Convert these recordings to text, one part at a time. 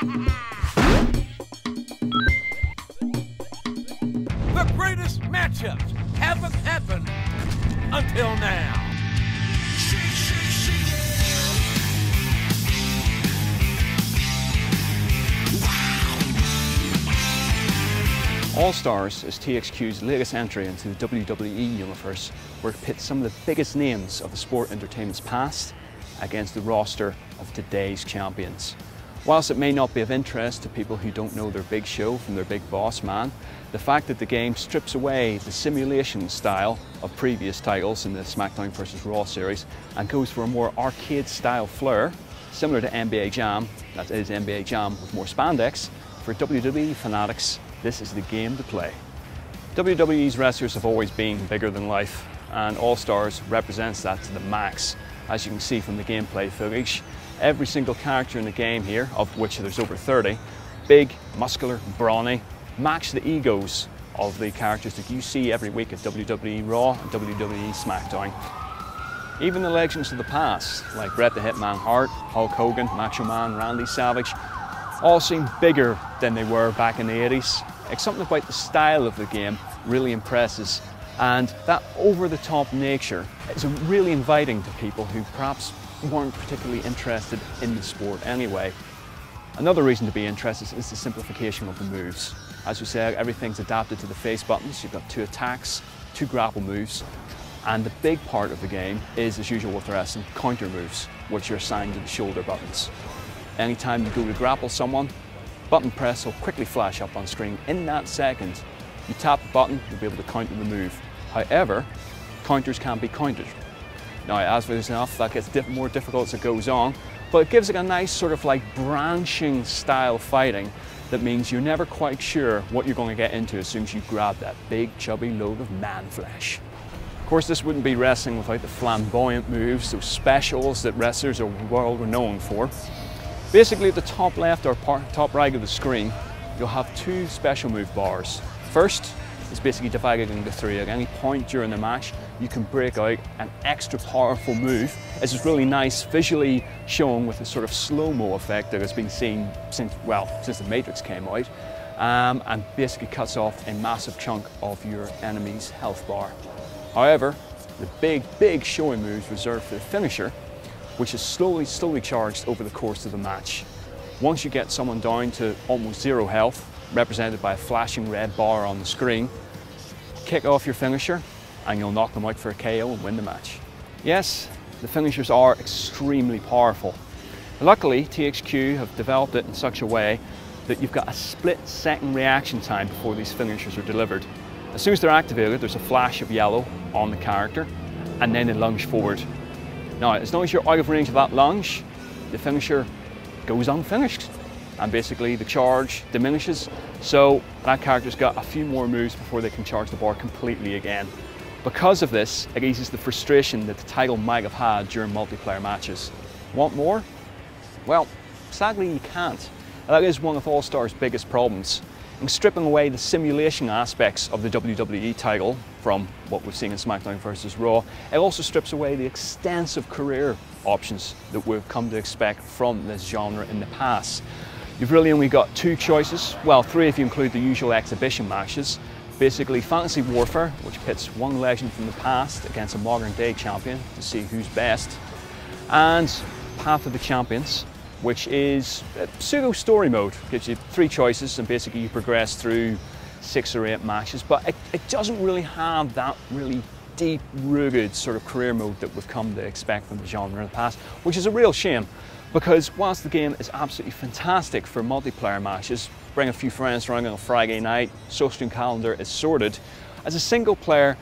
The greatest matchups haven't happened until now. All Stars is THQ's latest entry into the WWE universe, where it pits some of the biggest names of the sport entertainment's past against the roster of today's champions. Whilst it may not be of interest to people who don't know their big show from their big boss man, the fact that the game strips away the simulation style of previous titles in the SmackDown vs. Raw series and goes for a more arcade style flair, similar to NBA Jam, that is NBA Jam with more spandex, for WWE fanatics, this is the game to play. WWE's wrestlers have always been bigger than life, and All Stars represents that to the max. As you can see from the gameplay footage, every single character in the game here, of which there's over 30, big, muscular, brawny, match the egos of the characters that you see every week at WWE Raw and WWE SmackDown. Even the legends of the past, like Bret the Hitman Hart, Hulk Hogan, Macho Man, Randy Savage, all seem bigger than they were back in the 80s. It's something about the style of the game really impresses, and that over-the-top nature is really inviting to people who perhaps weren't particularly interested in the sport anyway. Another reason to be interested is the simplification of the moves. As we said, everything's adapted to the face buttons. You've got 2 attacks, 2 grapple moves, and the big part of the game is, as usual with wrestling, counter moves, which are assigned to the shoulder buttons. Anytime you go to grapple someone, button press will quickly flash up on screen. In that second, you tap the button, you'll be able to counter the move. However, counters can be countered. Now, as for enough, that gets more difficult as it goes on, but it gives it a nice sort of like branching style fighting that means you're never quite sure what you're going to get into as soon as you grab that big chubby load of man flesh. Of course, this wouldn't be wrestling without the flamboyant moves, those specials that wrestlers are world renowned for. Basically, at the top left or top right of the screen, you'll have 2 special move bars. First is basically divided into 3. At any point during the match, you can break out an extra powerful move. This is really nice, visually shown with a sort of slow-mo effect that has been seen since the Matrix came out, and basically cuts off a massive chunk of your enemy's health bar. However, the big showing moves reserved for the finisher, which is slowly charged over the course of the match. Once you get someone down to almost 0 health, represented by a flashing red bar on the screen, kick off your finisher and you'll knock them out for a KO and win the match. Yes, the finishers are extremely powerful. Luckily, THQ have developed it in such a way that you've got a split-second reaction time before these finishers are delivered. As soon as they're activated, there's a flash of yellow on the character, and then they lunge forward. Now, as long as you're out of range of that lunge, the finisher goes unfinished, and basically the charge diminishes, so that character's got a few more moves before they can charge the bar completely again. Because of this, it eases the frustration that the title might have had during multiplayer matches. Want more? Well, sadly you can't. That is one of All Stars' biggest problems. In stripping away the simulation aspects of the WWE title from what we've seen in SmackDown vs. Raw, it also strips away the extensive career options that we've come to expect from this genre in the past. You've really only got 2 choices, well 3 if you include the usual exhibition matches. Basically Fantasy Warfare, which pits one legend from the past against a modern day champion to see who's best, and Path of the Champions, which is a pseudo story mode. Gives you 3 choices and basically you progress through 6 or 8 matches, but it doesn't really have that really deep, rugged sort of career mode that we've come to expect from the genre in the past, which is a real shame, because whilst the game is absolutely fantastic for multiplayer matches, bring a few friends around on a Friday night, social calendar is sorted, as a single player,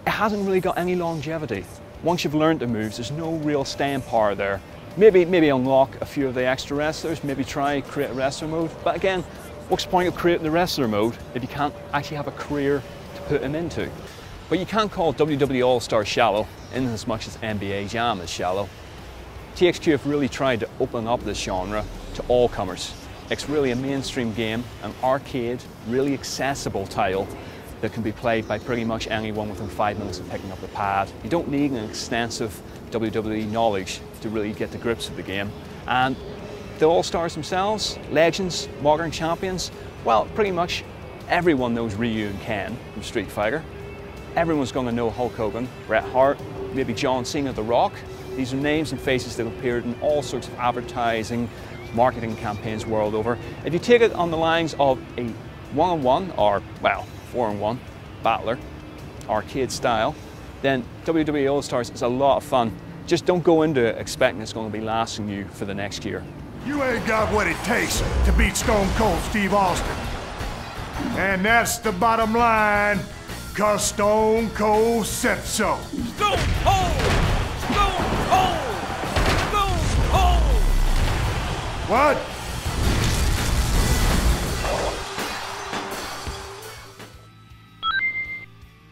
it hasn't really got any longevity. Once you've learned the moves, there's no real staying power there. Maybe unlock a few of the extra wrestlers, maybe try create a wrestler mode, but again, what's the point of creating the wrestler mode if you can't actually have a career to put them into? But you can't call WWE All Stars shallow, in as much as NBA Jam is shallow. THQ have really tried to open up this genre to all comers. It's really a mainstream game, an arcade, really accessible title that can be played by pretty much anyone within 5 minutes of picking up the pad. You don't need an extensive WWE knowledge to really get to grips with the game, and The All Stars themselves, legends, modern champions, well, pretty much everyone knows Ryu and Ken from Street Fighter. Everyone's going to know Hulk Hogan, Bret Hart, maybe John Cena, The Rock. These are names and faces that have appeared in all sorts of advertising, marketing campaigns world over. If you take it on the lines of a one-on-one or, well, four-on-one battler, arcade style, then WWE All Stars is a lot of fun. Just don't go into it expecting it's going to be lasting you for the next year. You ain't got what it takes to beat Stone Cold Steve Austin. And that's the bottom line, 'cause Stone Cold said so. Stone Cold! Stone Cold! Stone Cold! What?